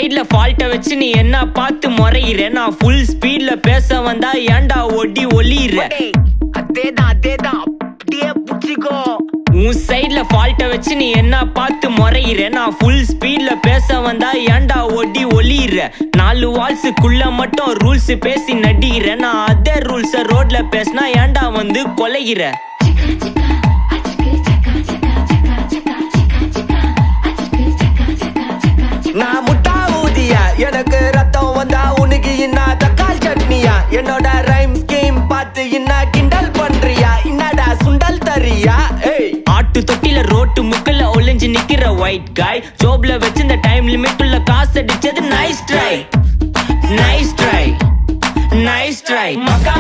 சைடுல ஃபால்ட்ட வச்சு நீ என்ன பார்த்து முறையிற நான் ஃபுல் ஸ்பீட்ல பேச வந்தா ஏன்டா ஒடி ஒளியிற அதேதான் அப்படியே புடிச்சிக்கோ உன் சைடுல ஃபால்ட்ட வச்சு நீ என்ன பார்த்து முறையிற நான் ஃபுல் ஸ்பீட்ல பேச வந்தா ஏன்டா ஒடி ஒளியிற 4 வால்ஸுக்குள்ள மட்டும் ரூல்ஸ் பேசி நடிகிற நான் அதே ரூல்ஸ ரோட்ல பேசினா ஏன்டா வந்து கொலைகிற நான் முட்டா ஊதியா எனக்கு ரத்தம் வந்தா உனக்கு என்ன தக்காளி சட்னியா என்னோட ரைம் ஸ்கீம் பார்த்து என்ன கிண்டல் பண்றியா என்னடா சுண்டல் தரியா ஆட்டு தொட்டில ரோட்டு முக்கல்ல ஒளிஞ்சு நிக்கிற ஒயிட் காய் ஜோப்ல வச்சு இந்த டைம் லிமிட் உள்ள காசு அடிச்சது nice try nice try nice try மக்கா